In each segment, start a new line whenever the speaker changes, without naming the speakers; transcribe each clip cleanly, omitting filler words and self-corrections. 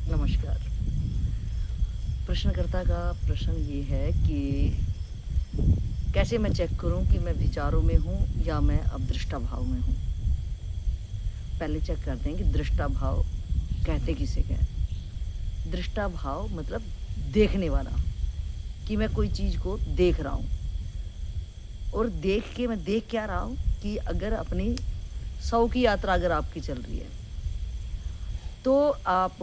नमस्कार। प्रश्नकर्ता का प्रश्न ये है कि कैसे मैं चेक करूं कि मैं विचारों में हूं या मैं अब दृष्टा भाव में हूं। पहले चेक करते हैं कि दृष्टा भाव कहते किसे हैं। दृष्टा भाव मतलब देखने वाला, कि मैं कोई चीज़ को देख रहा हूं और देख के मैं देख क्या रहा हूं कि अगर अपनी 100 की यात्रा अगर आपकी चल रही है तो आप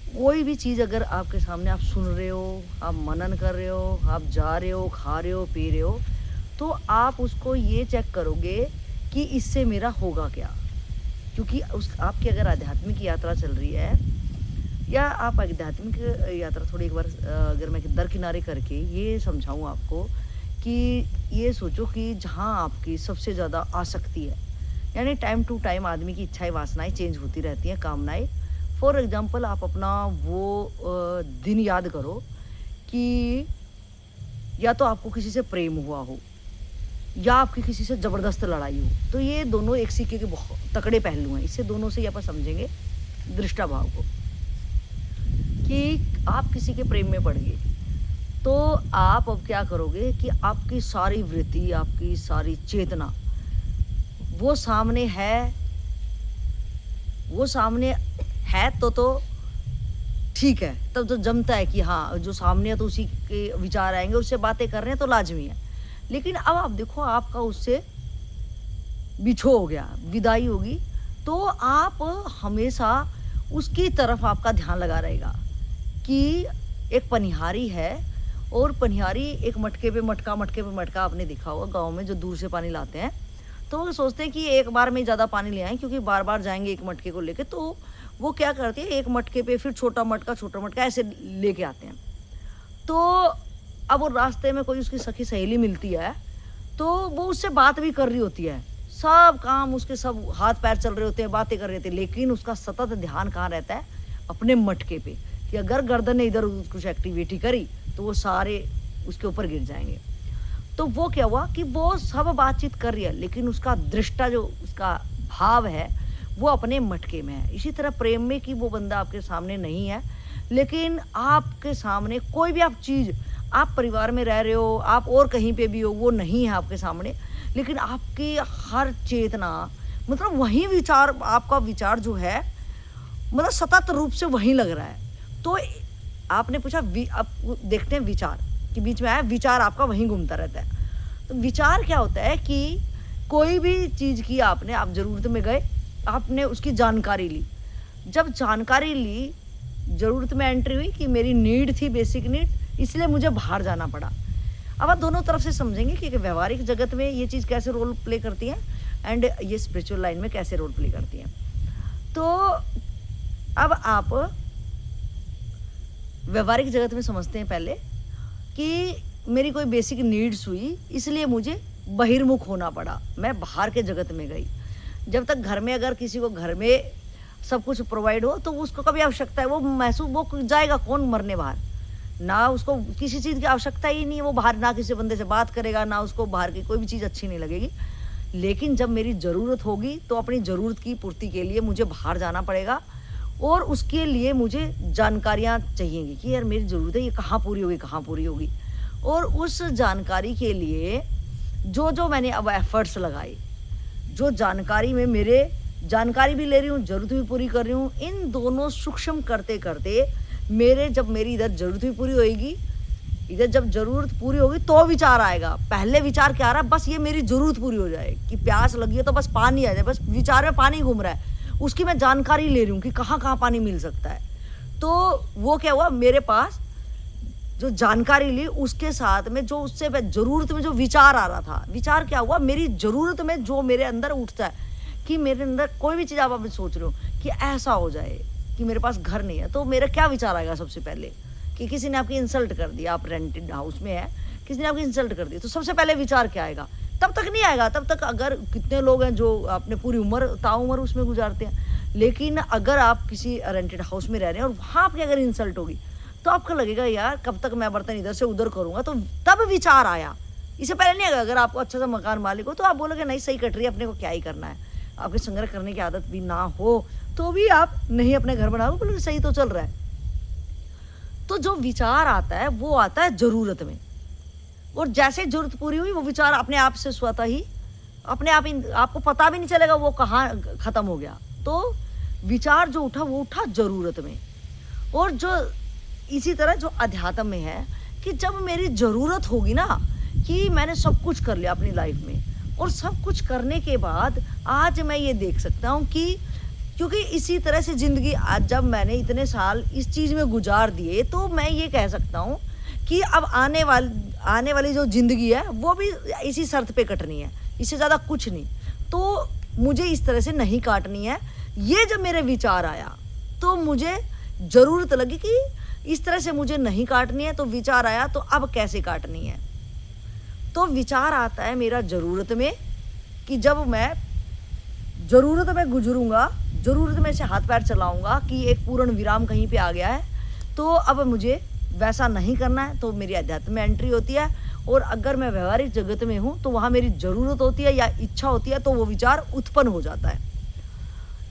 कोई भी चीज़ अगर आपके सामने आप सुन रहे हो, आप मनन कर रहे हो, आप जा रहे हो, खा रहे हो, पी रहे हो, तो आप उसको ये चेक करोगे कि इससे मेरा होगा क्या? क्योंकि उस आपकी अगर आध्यात्मिक यात्रा चल रही है या आप आध्यात्मिक यात्रा थोड़ी एक बार अगर मैं दरकिनारे करके ये समझाऊँ आपको कि ये सोचो कि जहाँ आपकी सबसे ज़्यादा आसक्ति है, यानी टाइम टू टाइम आदमी की इच्छाएँ, वासनाएँ चेंज होती रहती हैं, कामनाएँ। फॉर एग्ज़ाम्पल आप अपना वो दिन याद करो कि या तो आपको किसी से प्रेम हुआ हो या आपकी किसी से ज़बरदस्त लड़ाई हो। तो ये दोनों एक सिक्के के बहुत तगड़े पहलू हैं। इससे दोनों से ही आप समझेंगे दृष्टा भाव को कि आप किसी के प्रेम में पड़ गए। तो आप अब क्या करोगे कि आपकी सारी वृत्ति, आपकी सारी चेतना वो सामने है, वो सामने है तो ठीक है, तब तो जमता है कि हाँ, जो सामने है तो उसी के विचार आएँगे, उससे बातें कर रहे हैं तो लाज़मी है। लेकिन अब आप देखो आपका उससे बिछो हो गया, विदाई होगी, तो आप हमेशा उसकी तरफ आपका ध्यान लगा रहेगा कि एक पनिहारी है और पनिहारी एक मटके पे मटका आपने देखा होगा गाँव में जो दूर से पानी लाते हैं। तो वो सोचते हैं कि एक बार में ज़्यादा पानी ले आएँ क्योंकि बार-बार जाएँगे एक मटके को लेके, तो वो क्या करते हैं एक मटके पे फिर छोटा मटका ऐसे लेके आते हैं। तो अब वो रास्ते में कोई उसकी सखी सहेली मिलती है, तो वो उससे बात भी कर रही होती है। सब काम उसके सब हाथ-पैर चल रहे होते हैं, बातें कर रहे थे, लेकिन उसका सतत ध्यान कहाँ रहता है? अपने मटके पे, कि अगर गर्दन ने इधर-उधर कुछ एक्टिविटी करी, तो वो सारे उसके ऊपर गिर जाएँगे। तो वो क्या हुआ कि वो सब बातचीत कर रही है, लेकिन उसका दृष्टा जो उसका भाव है, वो अपने मटके में है। इसी तरह प्रेम में कि वो बंदा आपके सामने नहीं है, लेकिन आपके सामने कोई भी आप चीज़, आप परिवार में रह रहे हो, आप और कहीं पे भी हो, वो नहीं है आपके सामने, लेकिन आपकी हर चेतना मतलब वही विचार, आपका विचार जो है मतलब सतत रूप से वहीं लग रहा है। तो आपने पूछा अब देखते हैं विचार के बीच में आया, विचार आपका वहीं घूमता रहता है। तो विचार क्या होता है कि कोई भी चीज़ की आप ज़रूरत में गए, आपने उसकी जानकारी ली। जब जानकारी ली, ज़रूरत में एंट्री हुई कि मेरी नीड थी, बेसिक नीड, इसलिए मुझे बाहर जाना पड़ा। अब आप दोनों तरफ से समझेंगे कि व्यवहारिक जगत में ये चीज़ कैसे रोल प्ले करती है एंड ये स्पिरिचुअल लाइन में कैसे रोल प्ले करती है। तो अब आप व्यवहारिक जगत में समझते हैं पहले कि मेरी कोई बेसिक नीड्स हुई, इसलिए मुझे बहिर्मुख होना पड़ा, मैं बाहर के जगत में गई। जब तक घर में अगर किसी को घर में सब कुछ प्रोवाइड हो तो उसको कभी आवश्यकता है, वो जाएगा कौन मरने बाहर? ना उसको किसी चीज़ की आवश्यकता ही नहीं है, वो बाहर ना किसी बंदे से बात करेगा, ना उसको बाहर की कोई भी चीज़ अच्छी नहीं लगेगी। लेकिन जब मेरी ज़रूरत होगी तो अपनी ज़रूरत की पूर्ति के लिए मुझे बाहर जाना पड़ेगा और उसके लिए मुझे जानकारियाँ चाहिएंगी कि यार मेरी ज़रूरत है, ये कहाँ पूरी होगी, कहाँ पूरी होगी। और उस जानकारी के लिए जो मैंने अब एफ़र्ट्स लगाए, जो जानकारी में मेरे जानकारी भी ले रही हूँ, ज़रूरत भी पूरी कर रही हूँ, इन दोनों सूक्ष्म करते-करते जब मेरी इधर ज़रूरत भी पूरी होएगी, इधर जब ज़रूरत पूरी होगी तो विचार आएगा। पहले विचार क्या आ रहा है? बस ये मेरी ज़रूरत पूरी हो जाए, कि प्यास लगी है तो बस पानी आ जाए, बस विचार में पानी घूम रहा है, उसकी मैं जानकारी ले रही हूँ कि कहाँ-कहाँ पानी मिल सकता है। तो वो क्या हुआ, मेरे पास जो जानकारी ली उसके साथ में जो उससे ज़रूरत में जो विचार आ रहा था, विचार क्या हुआ, मेरी ज़रूरत में जो मेरे अंदर उठता है कि मेरे अंदर कोई भी चीज़ आप अभी सोच रहे हो कि ऐसा हो जाए कि मेरे पास घर नहीं है, तो मेरा क्या विचार आएगा सबसे पहले कि किसी ने आपकी इंसल्ट कर दिया, आप रेंटेड हाउस में है, किसी ने आपकी इंसल्ट कर दी, तो सबसे पहले विचार क्या आएगा? तब तक नहीं आएगा, तब तक अगर कितने लोग हैं जो अपने पूरी उम्र ताउम्र उसमें गुजारते हैं, लेकिन अगर आप किसी रेंटेड हाउस में रह रहे हैं और वहाँ आपकी अगर इंसल्ट होगी, तो आपको लगेगा यार कब तक मैं बर्तन इधर से उधर करूँगा, तो तब विचार आया। इससे पहले नहीं आएगा। अगर आपको अच्छा सा मकान मालिक हो तो आप बोलोगे नहीं सही कट रही है, अपने को क्या ही करना है। आपके संग्रह करने की आदत भी ना हो तो भी आप नहीं अपने घर बनाओगे, बोलोगे सही तो चल रहा है। तो जो विचार आता है वो आता है जरूरत में, और जैसे जरूरत पूरी हुई वो विचार अपने आप से स्वतः ही अपने आप ही, आपको पता भी नहीं चलेगा वो कहाँ खत्म हो गया। तो विचार जो उठा वो उठा जरूरत में। और जो इसी तरह जो अध्यात्म में है कि जब मेरी जरूरत होगी ना, कि मैंने सब कुछ कर लिया अपनी लाइफ में, और सब कुछ करने के बाद आज मैं ये देख सकता हूँ कि क्योंकि इसी तरह से ज़िंदगी आज जब मैंने इतने साल इस चीज़ में गुजार दिए, तो मैं ये कह सकता हूँ कि अब आने वाली जो ज़िंदगी है वो भी इसी शर्त पे कटनी है, इससे ज़्यादा कुछ नहीं। तो मुझे इस तरह से नहीं काटनी है। ये जब मेरे विचार आया तो मुझे ज़रूरत लगी कि इस तरह से मुझे नहीं काटनी है। तो विचार आया तो अब कैसे काटनी है। तो विचार आता है मेरा ज़रूरत में, कि जब मैं ज़रूरत में गुजरूँगा, ज़रूरत में से हाथ पैर चलाऊँगा कि एक पूर्ण विराम कहीं पे आ गया है, तो अब मुझे वैसा नहीं करना है। तो मेरी अध्यात्म में एंट्री होती है। और अगर मैं व्यवहारिक जगत में हूँ तो वहाँ मेरी ज़रूरत होती है या इच्छा होती है, तो वो विचार उत्पन्न हो जाता है।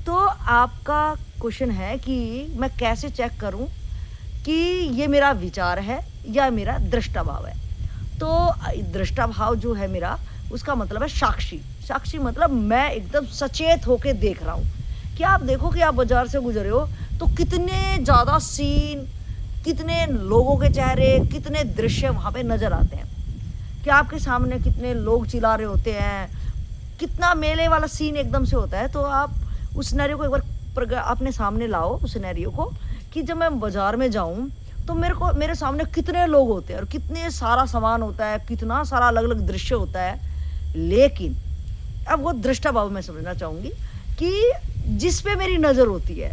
तो आपका क्वेश्चन है कि मैं कैसे चेक करूँ कि ये मेरा विचार है या मेरा दृष्टा भाव है। तो दृष्टा भाव जो है मेरा, उसका मतलब है साक्षी। साक्षी मतलब मैं एकदम सचेत होके देख रहा हूँ। कि आप देखो कि आप बाजार से गुजरे हो तो कितने ज़्यादा सीन, कितने लोगों के चेहरे, कितने दृश्य वहाँ पे नज़र आते हैं, कि आपके सामने कितने लोग चिल्ला रहे होते हैं, कितना मेले वाला सीन एकदम से होता है। तो आप उस सिनेरियो को एक बार अपने सामने लाओ, उस सिनेरियो को, कि जब मैं बाजार में जाऊँ तो मेरे सामने कितने लोग होते हैं और कितने सारा सामान होता है, कितना सारा अलग अलग दृश्य होता है। लेकिन अब वो दृष्टा भाव मैं समझना चाहूँगी कि जिस पे मेरी नज़र होती है,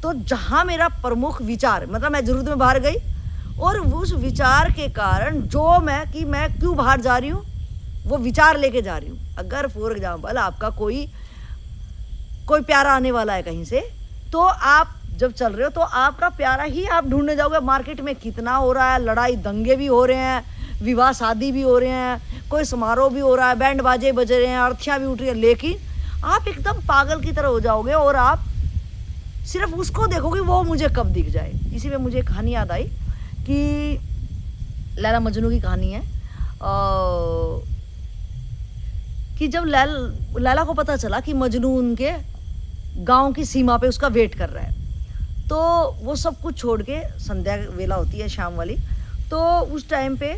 तो जहाँ मेरा प्रमुख विचार, मतलब मैं जरूरत में बाहर गई और उस विचार के कारण जो मैं क्यों बाहर जा रही हूँ, वो विचार लेके जा रही हूँ। अगर फॉर एग्जाम्पल आपका कोई प्यारा आने वाला है कहीं से, तो आप जब चल रहे हो तो आपका प्यारा ही आप ढूंढने जाओगे। मार्केट में कितना हो रहा है, लड़ाई दंगे भी हो रहे हैं, विवाह शादी भी हो रहे हैं, कोई समारोह भी हो रहा है, बैंड बाजे बज रहे हैं, अर्थियाँ भी उठ रही हैं, लेकिन आप एकदम पागल की तरह हो जाओगे और आप सिर्फ उसको देखोगे वो मुझे कब दिख जाए। इसी में मुझे एक कहानी याद आई कि लैला मजनू की कहानी है, कि जब लैला को पता चला कि मजनू उनके गांव की सीमा पे उसका वेट कर रहा है, तो वो सब कुछ छोड़ के, संध्या वेला होती है शाम वाली, तो उस टाइम पे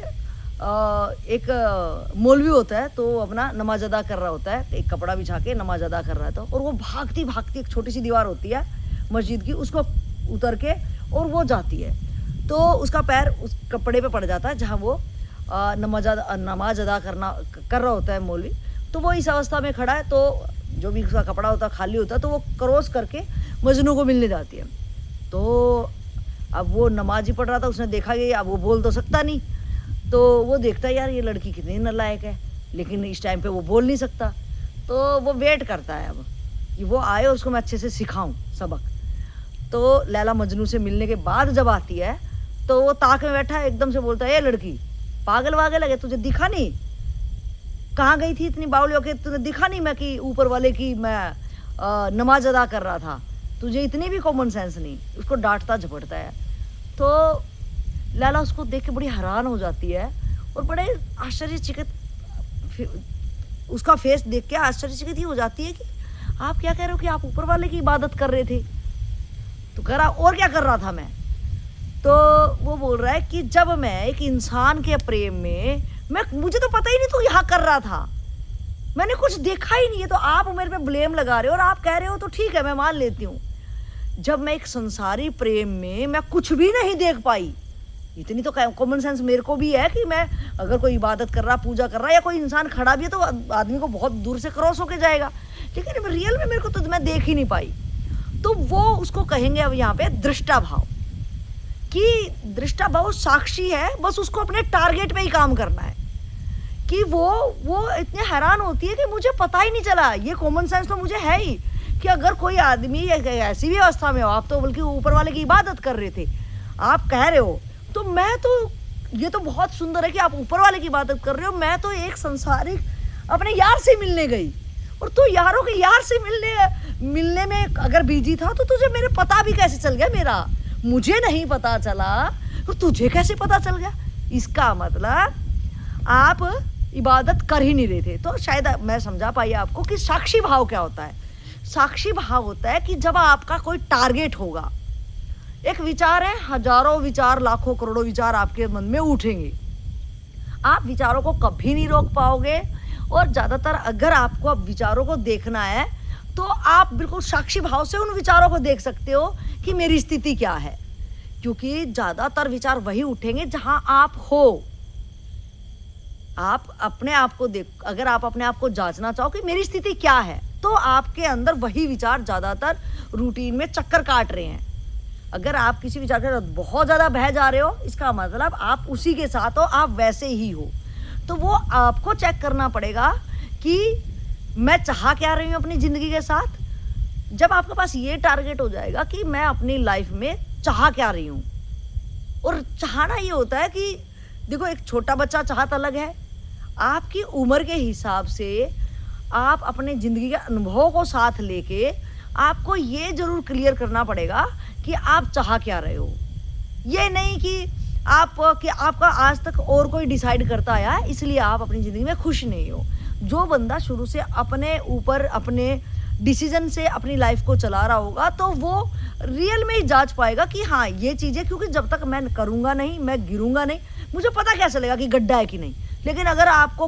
एक मौलवी होता है, तो अपना नमाज अदा कर रहा होता है, एक कपड़ा बिछा के नमाज अदा कर रहा था। और वो भागती भागती, एक छोटी सी दीवार होती है मस्जिद की, उसको उतर के और वो जाती है, तो उसका पैर उस कपड़े पे पड़ जाता है जहाँ वो नमाज अदा कर रहा होता है मौलवी। तो वो इस अवस्था में खड़ा है, तो जो भी उसका कपड़ा होता है खाली होता है, तो वो क्रॉस करके मजनू को मिलने जाती है। तो अब वो नमाज ही पढ़ रहा था, उसने देखा कि अब वो बोल तो सकता नहीं, तो वो देखता है यार ये लड़की कितनी नालायक है, लेकिन इस टाइम पे वो बोल नहीं सकता। तो वो वेट करता है अब कि वो आए और उसको मैं अच्छे से सिखाऊं सबक। तो लैला मजनू से मिलने के बाद जब आती है, तो वो ताक में बैठा है, एकदम से बोलता है, ये लड़की पागल वागल है, तुझे दिखा नहीं, कहाँ गई थी इतनी बावली होके, तुझे दिखा नहीं मैं कि ऊपर वाले की मैं नमाज अदा कर रहा था, तुझे इतनी भी कॉमन सेंस नहीं। उसको डांटता झपटता है। तो लैला उसको देख के बड़ी हैरान हो जाती है और बड़े आश्चर्यचकित, उसका फेस देख के आश्चर्यचकित ही हो जाती है कि आप क्या कह रहे हो कि आप ऊपर वाले की इबादत कर रहे थे। तो कह रहा और क्या कर रहा था मैं। तो वो बोल रहा है कि जब मैं एक इंसान के प्रेम में, मुझे तो पता ही नहीं तू यहाँ कर रहा था, मैंने कुछ देखा ही नहीं है, तो आप मेरे पे ब्लेम लगा रहे हो और आप कह रहे हो तो ठीक है मैं मान लेती हूँ। जब मैं एक संसारी प्रेम में मैं कुछ भी नहीं देख पाई, इतनी तो कॉमन सेंस मेरे को भी है कि मैं अगर कोई इबादत कर रहा, पूजा कर रहा, या कोई इंसान खड़ा भी है तो आदमी को बहुत दूर से क्रॉस होके जाएगा, लेकिन रियल में मेरे को तो मैं देख ही नहीं पाई। तो वो उसको कहेंगे अब यहाँ पे दृष्टा भाव, कि दृष्टा भाव साक्षी है, बस उसको अपने टारगेट पे ही काम करना है। कि वो इतने हैरान होती है कि मुझे पता ही नहीं चला। ये कॉमन सेंस तो मुझे है ही कि अगर कोई आदमी ऐसी भी अवस्था में हो, आप तो बल्कि ऊपर वाले की इबादत कर रहे थे, आप कह रहे हो, तो मैं तो, ये तो बहुत सुंदर है कि आप ऊपर वाले की इबादत कर रहे हो, मैं तो एक संसारिक अपने यार से मिलने गई और तू यारों के यार से मिलने मिलने में अगर बिजी था तो तुझे मेरे पता भी कैसे चल गया मेरा? मुझे नहीं पता चला तो तुझे कैसे पता चल गया? इसका मतलब आप इबादत कर ही नहीं रहे थे। तो शायद मैं समझा पाई आपको कि साक्षी भाव क्या होता है। साक्षी भाव होता है कि जब आपका कोई टारगेट होगा, एक विचार है, हजारों विचार, लाखों करोड़ों विचार आपके मन में उठेंगे, आप विचारों को कभी नहीं रोक पाओगे। और ज़्यादातर अगर आपको अब विचारों को देखना है तो आप बिल्कुल साक्षी भाव से उन विचारों को देख सकते हो कि मेरी स्थिति क्या है, क्योंकि ज़्यादातर विचार वही उठेंगे जहां आप हो। आप अपने आप को देख, अगर आप अपने आप को जांचना चाहो कि मेरी स्थिति क्या है, तो आपके अंदर वही विचार ज़्यादातर रूटीन में चक्कर काट रहे हैं। अगर आप किसी विचार के साथ बहुत ज़्यादा बह जा रहे हो, इसका मतलब आप उसी के साथ हो, आप वैसे ही हो। तो वो आपको चेक करना पड़ेगा कि मैं चाह क्या रही हूँ अपनी ज़िंदगी के साथ। जब आपके पास ये टारगेट हो जाएगा कि मैं अपनी लाइफ में चाह क्या रही हूँ, और चाहना ये होता है कि देखो, एक छोटा बच्चा चाहत अलग है। आपकी उम्र के हिसाब से आप अपने ज़िंदगी के अनुभव को साथ लेके आपको ये ज़रूर क्लियर करना पड़ेगा कि आप चाह क्या रहे हो। ये नहीं कि आपका आज तक और कोई डिसाइड करता आया है इसलिए आप अपनी ज़िंदगी में खुश नहीं हो। जो बंदा शुरू से अपने ऊपर अपने डिसीजन से अपनी लाइफ को चला रहा होगा तो वो रियल में ही जांच पाएगा कि हाँ ये चीज़ें, क्योंकि जब तक मैं करूँगा नहीं, मैं गिरूंगा नहीं, मुझे पता क्या चलेगा कि गड्ढा है कि नहीं। लेकिन अगर आपको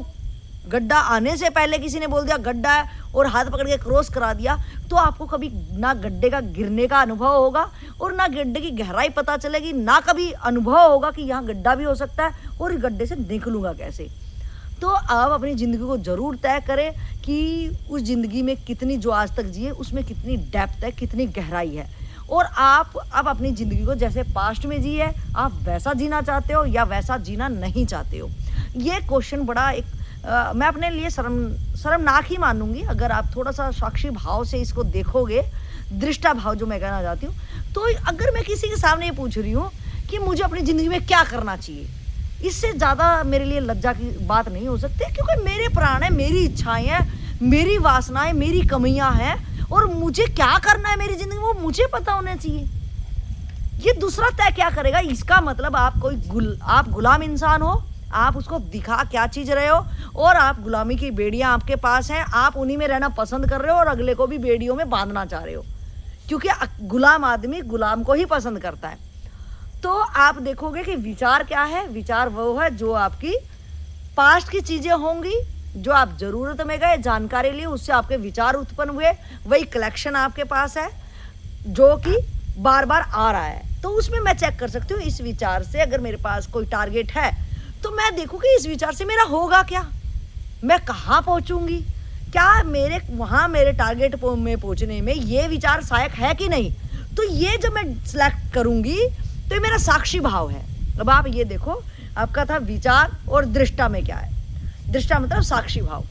गड्ढा आने से पहले किसी ने बोल दिया गड्ढा है और हाथ पकड़ के क्रॉस करा दिया, तो आपको कभी ना गड्ढे का गिरने का अनुभव होगा और ना गड्ढे की गहराई पता चलेगी, ना कभी अनुभव होगा कि यहाँ गड्ढा भी हो सकता है और इस गड्ढे से निकलूंगा कैसे। तो आप अपनी ज़िंदगी को ज़रूर तय करें कि उस ज़िंदगी में कितनी, जो आज तक जिए उसमें कितनी डेप्थ है, कितनी गहराई है। और आप अब अपनी ज़िंदगी को जैसे पास्ट में जी है, आप वैसा जीना चाहते हो या वैसा जीना नहीं चाहते हो। ये क्वेश्चन बड़ा एक मैं अपने लिए शर्मनाक ही मानूंगी अगर आप थोड़ा सा साक्षी भाव से इसको देखोगे, दृष्टा भाव जो मैं कहना चाहती हूँ। तो अगर मैं किसी के सामने ये पूछ रही हूँ कि मुझे अपनी ज़िंदगी में क्या करना चाहिए, इससे ज़्यादा मेरे लिए लज्जा की बात नहीं हो सकती, क्योंकि मेरे प्राण है, मेरी इच्छाएं हैं, मेरी वासनाएं, मेरी कमियां हैं, और मुझे क्या करना है मेरी ज़िंदगी में वो मुझे पता होना चाहिए। ये दूसरा तय क्या करेगा? इसका मतलब आप आप गुलाम इंसान हो, आप उसको दिखा क्या चीज़ रहे हो, और आप गुलामी की बेड़ियां आपके पास हैं, आप उन्हीं में रहना पसंद कर रहे हो और अगले को भी बेड़ियों में बांधना चाह रहे हो, क्योंकि गुलाम आदमी गुलाम को ही पसंद करता है। तो आप देखोगे कि विचार क्या है? विचार वो है जो आपकी पास्ट की चीज़ें होंगी, जो आप ज़रूरत में गए, जानकारी ली, उससे आपके विचार उत्पन्न हुए, वही कलेक्शन आपके पास है जो कि बार बार आ रहा है। तो उसमें मैं चेक कर सकती हूँ, इस विचार से अगर मेरे पास कोई टारगेट है तो मैं देखूँगी इस विचार से मेरा होगा क्या, मैं कहाँ पहुँचूँगी, क्या मेरे टारगेट में पहुँचने में ये विचार सहायक है कि नहीं। तो ये जब मैं सिलेक्ट करूँगी तो ये मेरा साक्षी भाव है। अब आप ये देखो, आपका था विचार और दृष्टा में क्या है। दृष्टा मतलब साक्षी भाव।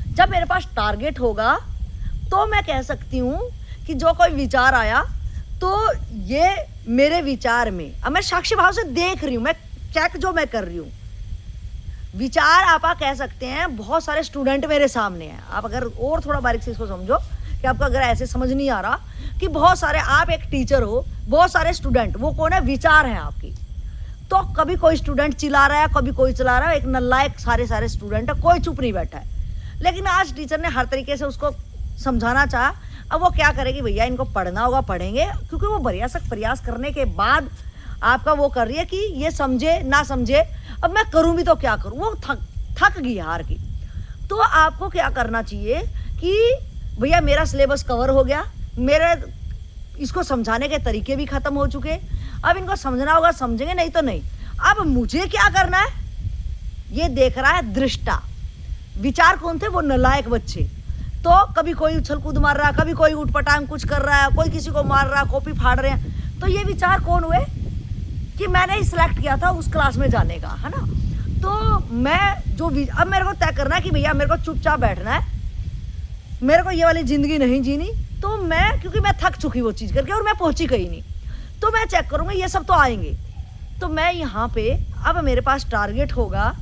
जब मेरे पास टारगेट होगा तो मैं कह सकती हूँ कि जो कोई विचार आया तो ये मेरे विचार में, अब मैं साक्षी भाव से देख रही हूँ, मैं चेक जो मैं कर रही हूँ। विचार आप कह सकते हैं बहुत सारे स्टूडेंट मेरे सामने हैं। आप अगर और थोड़ा बारीक से इसको समझो कि आपको अगर ऐसे समझ नहीं आ रहा कि बहुत सारे, आप एक टीचर हो, बहुत सारे स्टूडेंट, वो कौन है? विचार है आपकी। तो कभी कोई स्टूडेंट चिल्ला रहा है, कभी कोई चला रहा है, एक नल्लायक सारे स्टूडेंट है, कोई चुप नहीं बैठा है। लेकिन आज टीचर ने हर तरीके से उसको समझाना चाहा। अब वो क्या करेगी? भैया इनको पढ़ना होगा, पढ़ेंगे, क्योंकि वो भरसक प्रयास करने के बाद आपका वो कर रही है कि ये समझे ना समझे, अब मैं करूँ भी तो क्या करूँ, वो थक गई हार की। तो आपको क्या करना चाहिए कि भैया मेरा सिलेबस कवर हो गया, मेरे इसको समझाने के तरीके भी खत्म हो चुके, अब इनको समझना होगा, समझेंगे, नहीं तो नहीं। अब मुझे क्या करना है ये देख रहा है दृष्टा। विचार कौन थे? वो नालायक बच्चे। तो कभी कोई उछल कूद मार रहा है, कभी कोई उठपटांग कुछ कर रहा है, कोई किसी को मार रहा है, कॉपी फाड़ रहे हैं। तो ये विचार कौन हुए? कि मैंने ही सिलेक्ट किया था उस क्लास में जाने का, है ना। तो मैं जो अब मेरे को तय करना है कि भैया मेरे को चुपचाप बैठना है, मेरे को ये वाली ज़िंदगी नहीं जीनी। तो मैं, क्योंकि मैं थक चुकी वो चीज़ करके और मैं पहुंची कहीं नहीं, तो मैं चेक करूँगा ये सब तो आएंगे। तो मैं यहाँ पे अब मेरे पास टारगेट होगा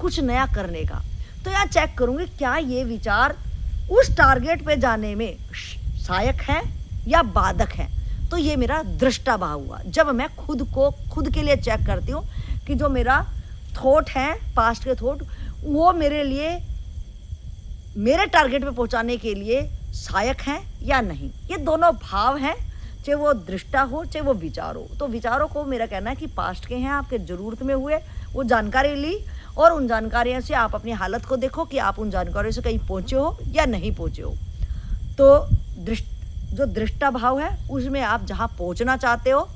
कुछ नया करने का, तो यहाँ चेक करूँगी क्या ये विचार उस टारगेट पे जाने में सहायक है या बाधक है। तो ये मेरा दृष्टा भाव हुआ। जब मैं खुद के लिए चेक करती हूँ कि जो मेरा थॉट है, पास्ट के थॉट, वो मेरे लिए मेरे टारगेट पे पहुंचाने के लिए सहायक हैं या नहीं। ये दोनों भाव हैं, चाहे वो दृष्टा हो चाहे वो विचार हो। तो विचारों को मेरा कहना है कि पास्ट के हैं, आपके ज़रूरत में हुए, वो जानकारी ली और उन जानकारियों से आप अपनी हालत को देखो कि आप उन जानकारियों से कहीं पहुँचे हो या नहीं पहुँचे हो। तो जो दृष्टा भाव है उसमें आप जहाँ पहुँचना चाहते हो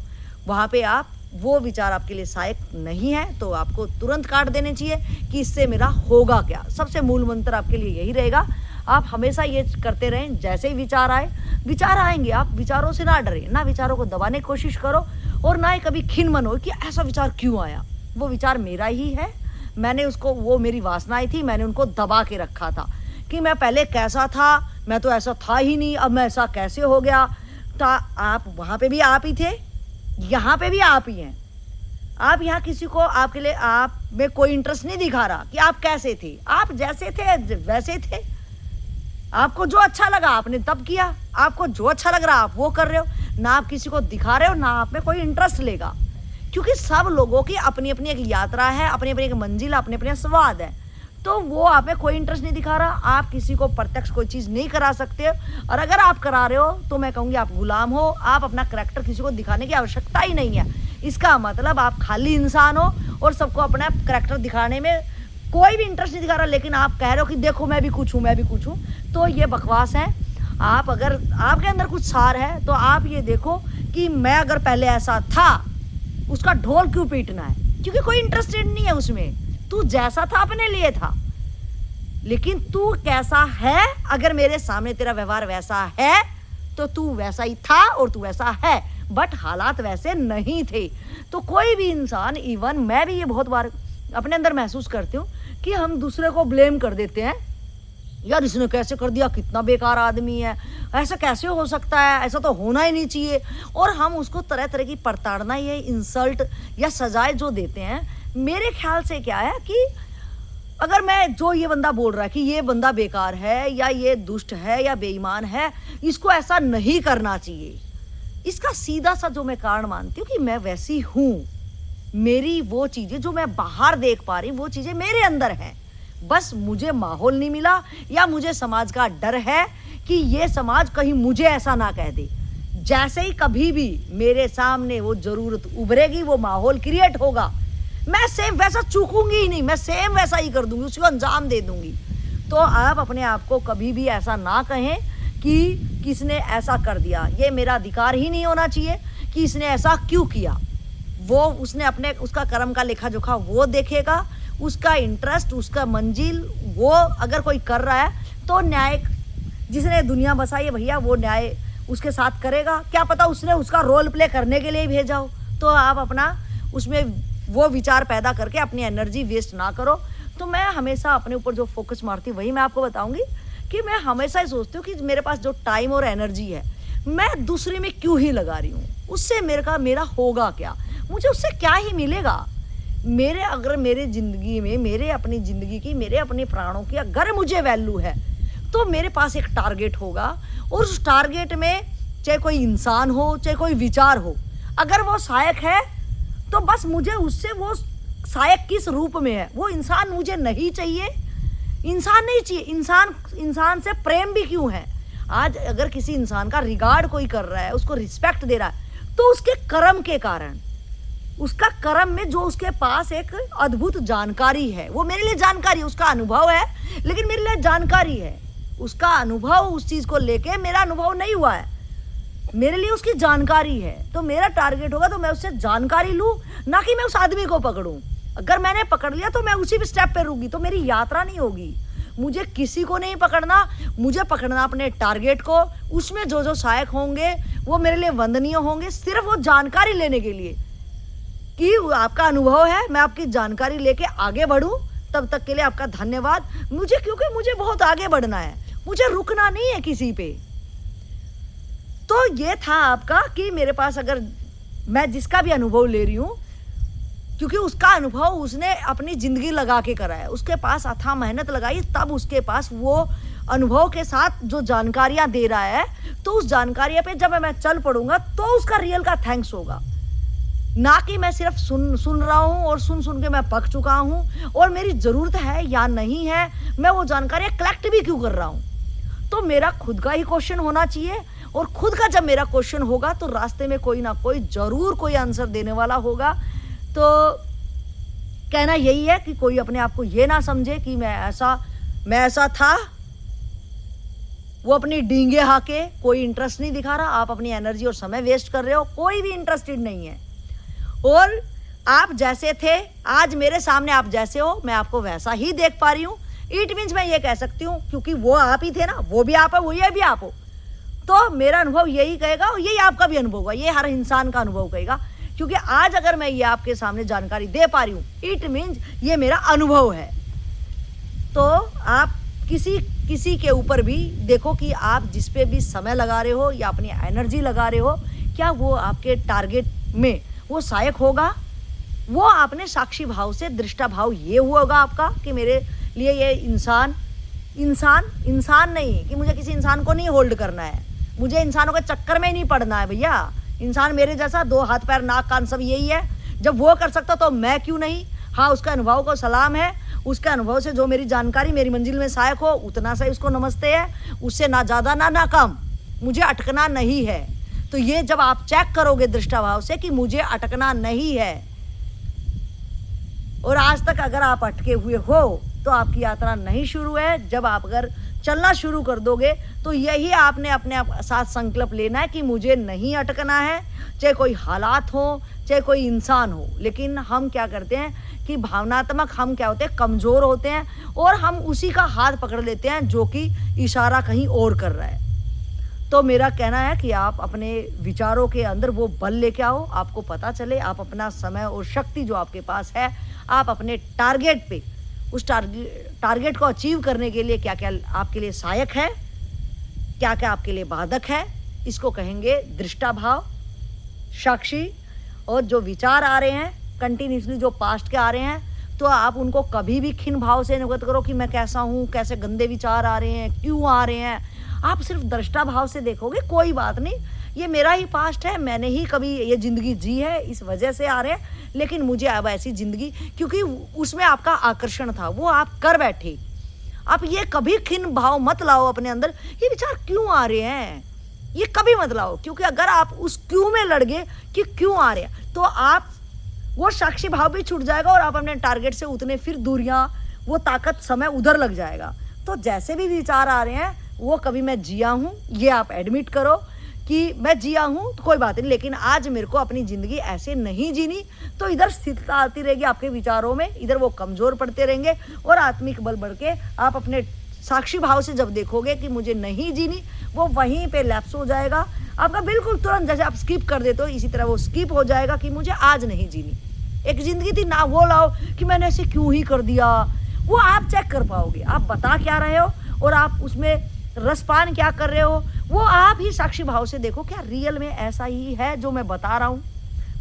वहाँ पे आप वो विचार आपके लिए सहायक नहीं है तो आपको तुरंत काट देने चाहिए कि इससे मेरा होगा क्या। सबसे मूल मंत्र आपके लिए यही रहेगा। आप हमेशा ये करते रहें, जैसे ही विचार आएंगे आप विचारों से ना डरें, ना विचारों को दबाने की कोशिश करो और ना ही कभी खिन मन हो कि ऐसा विचार क्यों आया। वो विचार मेरा ही है, मैंने उसको, वो मेरी वासनाएं थी, मैंने उनको दबा के रखा था कि मैं पहले कैसा था, मैं तो ऐसा था ही नहीं, अब मैं ऐसा कैसे हो गया। तो आप वहाँ पे भी आप ही थे, यहाँ पे भी आप ही हैं। आप यहाँ किसी को आपके लिए आप में कोई इंटरेस्ट नहीं दिखा रहा कि आप कैसे थे, आप जैसे थे वैसे थे। आपको जो अच्छा लगा आपने तब किया, आपको जो अच्छा लग रहा आप वो कर रहे हो, ना आप किसी को दिखा रहे हो ना आप में कोई इंटरेस्ट लेगा। क्योंकि सब लोगों की अपनी अपनी एक यात्रा है, अपनी अपनी एक मंजिल, अपने अपने स्वाद है। तो वो आप में कोई इंटरेस्ट नहीं दिखा रहा, आप किसी को प्रत्यक्ष कोई चीज़ नहीं करा सकते। और अगर आप करा रहे हो तो मैं कहूँगी आप गुलाम हो, आप अपना करैक्टर किसी को दिखाने की आवश्यकता ही नहीं है। इसका मतलब आप खाली इंसान हो और सबको अपना करैक्टर दिखाने में कोई भी इंटरेस्ट नहीं दिखा रहा, लेकिन आप कह रहे हो कि देखो मैं भी कुछ हूँ, मैं भी कुछ हूँ। तो ये बकवास है। आप अगर आपके अंदर कुछ सार है तो आप ये देखो कि मैं अगर पहले ऐसा था, उसका ढोल क्यों पीटना है, क्योंकि कोई इंटरेस्टेड नहीं है उसमें। तू जैसा था अपने लिए था, लेकिन तू कैसा है, अगर मेरे सामने तेरा व्यवहार वैसा है तो तू वैसा ही था और तू वैसा है, बट हालात वैसे नहीं थे। तो कोई भी इंसान, इवन मैं भी ये बहुत बार अपने अंदर महसूस करती हूँ कि हम दूसरे को ब्लेम कर देते हैं, यार इसने कैसे कर दिया, कितना बेकार आदमी है, ऐसा कैसे हो सकता है, ऐसा तो होना ही नहीं चाहिए। और हम उसको तरह तरह की प्रताड़ना या इंसल्ट या सजाएं जो देते हैं, मेरे ख्याल से क्या है कि अगर मैं जो ये बंदा बोल रहा है कि ये बंदा बेकार है या ये दुष्ट है या बेईमान है, इसको ऐसा नहीं करना चाहिए, इसका सीधा सा जो मैं कारण मानती हूँ कि मैं वैसी हूँ, मेरी वो चीज़ें जो मैं बाहर देख पा रही वो चीज़ें मेरे अंदर हैं, बस मुझे माहौल नहीं मिला या मुझे समाज का डर है कि ये समाज कहीं मुझे ऐसा ना कह दे। जैसे ही कभी भी मेरे सामने वो ज़रूरत उभरेगी, वो माहौल क्रिएट होगा, मैं सेम वैसा चूकूंगी ही नहीं, मैं सेम वैसा ही कर दूंगी, उसको अंजाम दे दूंगी। तो आप अपने आप को कभी भी ऐसा ना कहें कि किसने ऐसा कर दिया, ये मेरा अधिकार ही नहीं होना चाहिए कि इसने ऐसा क्यों किया। वो उसने अपने उसका कर्म का लेखा जोखा वो देखेगा, उसका इंटरेस्ट, उसका मंजिल, वो अगर कोई कर रहा है तो न्याय, जिसने दुनिया बसाई है भैया, वो न्याय उसके साथ करेगा। क्या पता उसने उसका रोल प्ले करने के लिए भेजा हो। तो आप अपना उसमें वो विचार पैदा करके अपनी एनर्जी वेस्ट ना करो। तो मैं हमेशा अपने ऊपर जो फोकस मारती हूँ वही मैं आपको बताऊंगी कि मैं हमेशा ही सोचती हूँ कि मेरे पास जो टाइम और एनर्जी है मैं दूसरे में क्यों ही लगा रही हूँ, उससे मेरा होगा क्या, मुझे उससे क्या ही मिलेगा। अगर मेरे ज़िंदगी में, मेरे अपनी ज़िंदगी की, मेरे अपने प्राणों की अगर मुझे वैल्यू है तो मेरे पास एक टारगेट होगा और उस टारगेट में चाहे कोई इंसान हो चाहे कोई विचार हो, अगर वो सहायक है तो बस मुझे उससे, वो सहायक किस रूप में है, वो इंसान मुझे नहीं चाहिए, इंसान नहीं चाहिए। इंसान से प्रेम भी क्यों है। आज अगर किसी इंसान का रिगार्ड कोई कर रहा है, उसको रिस्पेक्ट दे रहा है, तो उसके कर्म के कारण, उसका कर्म में जो उसके पास एक अद्भुत जानकारी है, वो मेरे लिए जानकारी, उसका अनुभव है लेकिन मेरे लिए जानकारी है। उसका अनुभव, उस चीज़ को लेके मेरा अनुभव नहीं हुआ है, मेरे लिए उसकी जानकारी है। तो मेरा टारगेट होगा तो मैं उससे जानकारी लूँ, ना कि मैं उस आदमी को पकड़ूँ। अगर मैंने पकड़ लिया तो मैं उसी भी स्टेप पे रुकी तो मेरी यात्रा नहीं होगी। मुझे किसी को नहीं पकड़ना, मुझे पकड़ना अपने टारगेट को। उसमें जो जो सहायक होंगे वो मेरे लिए वंदनीय होंगे, सिर्फ वो जानकारी लेने के लिए कि आपका अनुभव है, मैं आपकी जानकारी लेके आगे बढ़ूँ। तब तक के लिए आपका धन्यवाद। क्योंकि मुझे बहुत आगे बढ़ना है, मुझे रुकना नहीं है किसी पे। तो ये था आपका कि मेरे पास अगर मैं जिसका भी अनुभव ले रही हूँ, क्योंकि उसका अनुभव उसने अपनी ज़िंदगी लगा के करा है, उसके पास अथाह मेहनत लगाई, तब उसके पास वो अनुभव के साथ जो जानकारियां दे रहा है, तो उस जानकारियां पे जब मैं चल पड़ूंगा तो उसका रियल का थैंक्स होगा, ना कि मैं सिर्फ सुन रहा हूँ और सुन के मैं पक चुका हूँ और मेरी ज़रूरत है या नहीं है, मैं वो जानकारियाँ कलेक्ट भी क्यों कर रहा हूँ। तो मेरा खुद का ही क्वेश्चन होना चाहिए, और खुद का जब मेरा क्वेश्चन होगा तो रास्ते में कोई ना कोई ज़रूर कोई आंसर देने वाला होगा। तो कहना यही है कि कोई अपने आप को ये ना समझे कि मैं ऐसा था, वो अपनी डींगे हाके, कोई इंटरेस्ट नहीं दिखा रहा, आप अपनी एनर्जी और समय वेस्ट कर रहे हो, कोई भी इंटरेस्टेड नहीं है। और आप जैसे थे, आज मेरे सामने आप जैसे हो, मैं आपको वैसा ही देख पा रही हूँ। इट मीन्स मैं ये कह सकती हूँ, क्योंकि वो आप ही थे ना, वो भी आप है, वो ये भी आप हो, तो मेरा अनुभव यही कहेगा और यही आपका भी अनुभव होगा, ये हर इंसान का अनुभव कहेगा। क्योंकि आज अगर मैं ये आपके सामने जानकारी दे पा रही हूँ, इट मीन्स ये मेरा अनुभव है। तो आप किसी के ऊपर भी देखो कि आप जिस पे भी समय लगा रहे हो या अपनी एनर्जी लगा रहे हो, क्या वो आपके टारगेट में वो सहायक होगा। वो आपने साक्षी भाव से, दृष्टा भाव ये होगा आपका कि मेरे लिए ये इंसान नहीं, कि मुझे किसी इंसान को नहीं होल्ड करना है, मुझे इंसानों के चक्कर में नहीं पड़ना है। भैया, इंसान मेरे जैसा 2 हाथ पैर नाक कान सब यही है, जब वो कर सकता तो मैं क्यों नहीं। हाँ, उसका अनुभव को सलाम है, उसके अनुभव से जो मेरी जानकारी मेरी मंजिल में सहायक हो उतना सही उसको नमस्ते है, उससे ना ज़्यादा ना कम, मुझे अटकना नहीं है। तो ये जब आप चेक करोगे दृष्टा भाव से कि मुझे अटकना नहीं है, और आज तक अगर आप अटके हुए हो तो आपकी यात्रा नहीं शुरू है। जब आप अगर चलना शुरू कर दोगे तो यही आपने अपने साथ संकल्प लेना है कि मुझे नहीं अटकना है, चाहे कोई हालात हो, चाहे कोई इंसान हो। लेकिन हम क्या करते हैं कि भावनात्मक हम क्या होते हैं, कमज़ोर होते हैं, और हम उसी का हाथ पकड़ लेते हैं जो कि इशारा कहीं और कर रहा है। तो मेरा कहना है कि आप अपने विचारों के अंदर वो बल लेके आओ, आपको पता चले, आप अपना समय और शक्ति जो आपके पास है, आप अपने टारगेट पे, उस टारगेट को अचीव करने के लिए क्या क्या आपके लिए सहायक है, क्या क्या आपके लिए बाधक है, इसको कहेंगे दृष्टा भाव, साक्षी। और जो विचार आ रहे हैं कंटिन्यूसली, जो पास्ट के आ रहे हैं, तो आप उनको कभी भी खिन भाव से अवगत करो कि मैं कैसा हूँ, कैसे गंदे विचार आ रहे हैं, क्यों आ रहे हैं। आप सिर्फ दृष्टा भाव से देखोगे, कोई बात नहीं, ये मेरा ही पास्ट है, मैंने ही कभी ये ज़िंदगी जी है, इस वजह से आ रहे हैं, लेकिन मुझे अब ऐसी ज़िंदगी, क्योंकि उसमें आपका आकर्षण था, वो आप कर बैठे। आप ये कभी खिन भाव मत लाओ अपने अंदर, ये विचार क्यों आ रहे हैं, ये कभी मत लाओ। क्योंकि अगर आप उस क्यों में लड़ गए कि क्यों आ रहे हैं, तो आप वो साक्षी भाव भी छूट जाएगा और आप अपने टारगेट से उतने फिर दूरियां, वो ताकत, समय उधर लग जाएगा। तो जैसे भी विचार आ रहे हैं, वो कभी मैं जिया हूँ, ये आप एडमिट करो कि मैं जिया हूँ, तो कोई बात नहीं, लेकिन आज मेरे को अपनी ज़िंदगी ऐसे नहीं जीनी। तो इधर स्थिरता आती रहेगी आपके विचारों में, इधर वो कमज़ोर पड़ते रहेंगे, और आत्मिक बल बढ़ के आप अपने साक्षी भाव से जब देखोगे कि मुझे नहीं जीनी, वो वहीं पे लैप्स हो जाएगा आपका, बिल्कुल तुरंत। जैसे आप स्किप कर देते हो, इसी तरह वो स्किप हो जाएगा कि मुझे आज नहीं जीनी। एक ज़िंदगी थी ना, वो लाओ कि मैंने ऐसे क्यों ही कर दिया, वो आप चेक कर पाओगे, आप बता क्या रहे हो और आप उसमें रसपान क्या कर रहे हो, वो आप ही साक्षी भाव से देखो, क्या रियल में ऐसा ही है जो मैं बता रहा हूँ,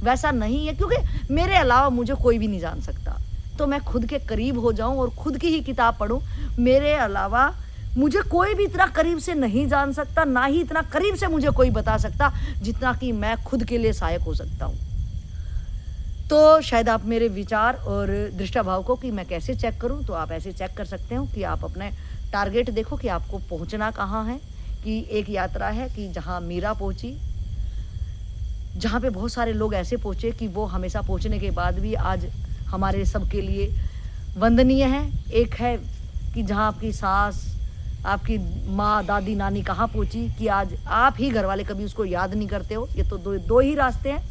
वैसा नहीं है। क्योंकि मेरे अलावा मुझे कोई भी नहीं जान सकता, तो मैं खुद के करीब हो जाऊं और खुद की ही किताब पढूं, मेरे अलावा मुझे कोई भी इतना करीब से नहीं जान सकता, ना ही इतना करीब से मुझे कोई बता सकता जितना कि मैं खुद के लिए सहायक हो सकता हूँ। तो शायद आप मेरे विचार और दृष्टा भाव को कि मैं कैसे चेक करूं, तो आप ऐसे चेक कर सकते हो कि आप अपने टारगेट देखो कि आपको पहुंचना कहाँ है। कि एक यात्रा है कि जहां मीरा पहुंची, जहां पे बहुत सारे लोग ऐसे पहुंचे कि वो हमेशा पहुंचने के बाद भी आज हमारे सबके लिए वंदनीय है। एक है कि जहां आपकी सास, आपकी माँ, दादी, नानी कहाँ पहुंची कि आज आप ही घर वाले कभी उसको याद नहीं करते हो। ये तो दो ही रास्ते हैं,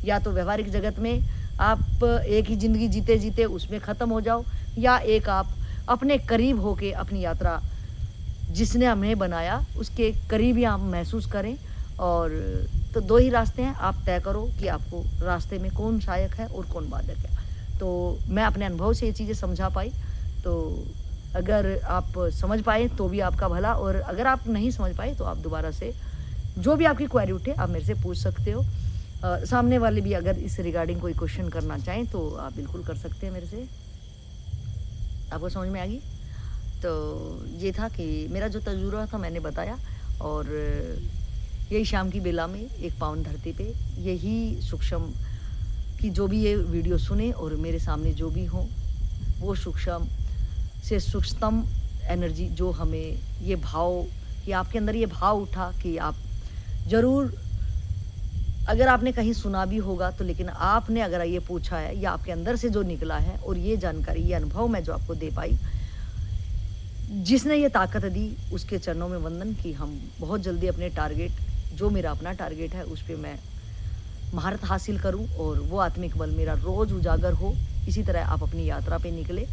या तो व्यवहारिक जगत में आप एक ही ज़िंदगी जीते जीते उसमें ख़त्म हो जाओ, या एक आप अपने करीब होके अपनी यात्रा जिसने हमें बनाया उसके करीब ही आप महसूस करें। और तो 2 ही रास्ते हैं, आप तय करो कि आपको रास्ते में कौन सहायक है और कौन बाधक है। तो मैं अपने अनुभव से ये चीज़ें समझा पाई, तो अगर आप समझ पाए तो भी आपका भला, और अगर आप नहीं समझ पाए तो आप दोबारा से जो भी आपकी क्वेरी उठे आप मेरे से पूछ सकते हो। सामने वाले भी अगर इस रिगार्डिंग कोई क्वेश्चन करना चाहें तो आप बिल्कुल कर सकते हैं मेरे से। आपको समझ में आ गई? तो ये था कि मेरा जो तजुर्बा था मैंने बताया, और यही शाम की बेला में एक पावन धरती पे यही सूक्ष्म कि जो भी ये वीडियो सुने और मेरे सामने जो भी हो, वो सूक्ष्म से सूक्ष्मतम एनर्जी जो हमें ये भाव, कि आपके अंदर ये भाव उठा कि आप ज़रूर, अगर आपने कहीं सुना भी होगा तो, लेकिन आपने अगर ये पूछा है या आपके अंदर से जो निकला है, और ये जानकारी, ये अनुभव मैं जो आपको दे पाई, जिसने ये ताकत दी, उसके चरणों में वंदन कि हम बहुत जल्दी अपने टारगेट, जो मेरा अपना टारगेट है, उस पे मैं महारत हासिल करूं और वो आत्मिक बल मेरा रोज़ उजागर हो। इसी तरह आप अपनी यात्रा पे निकले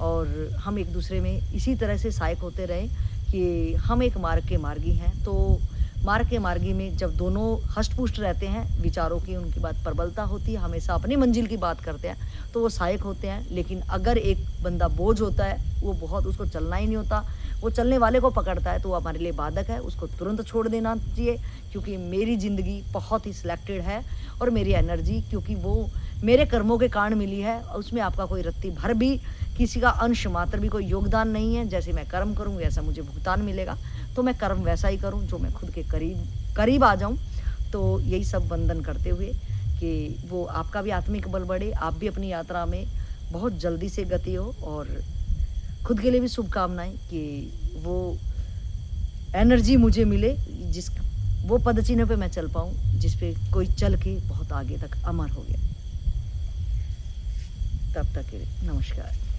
और हम एक दूसरे में इसी तरह से सहायक होते रहें कि हम एक मार्ग के मार्गी हैं। तो मार्ग के मार्गी में जब दोनों हष्ट-पुष्ट रहते हैं, विचारों की उनकी बात प्रबलता होती है, हमेशा अपनी मंजिल की बात करते हैं, तो वो सहायक होते हैं। लेकिन अगर एक बंदा बोझ होता है, वो बहुत, उसको चलना ही नहीं होता, वो चलने वाले को पकड़ता है, तो वो हमारे लिए बाधक है, उसको तुरंत छोड़ देना चाहिए। क्योंकि मेरी ज़िंदगी बहुत ही सिलेक्टेड है और मेरी एनर्जी, क्योंकि वो मेरे कर्मों के कारण मिली है, उसमें आपका कोई रत्ती भर भी, किसी का अंश मात्र भी कोई योगदान नहीं है। जैसे मैं कर्म करूँ वैसा मुझे भुगतान मिलेगा, तो मैं कर्म वैसा ही करूँ जो मैं खुद के करीब आ जाऊँ। तो यही सब वंदन करते हुए कि वो आपका भी आत्मिक बल बढ़े, आप भी अपनी यात्रा में बहुत जल्दी से गति हो, और खुद के लिए भी शुभकामनाएँ कि वो एनर्जी मुझे मिले, जिस वो पदचिन्ह पे मैं चल पाऊँ, जिस पे कोई चल के बहुत आगे तक अमर हो गया। तब तक के लिए नमस्कार।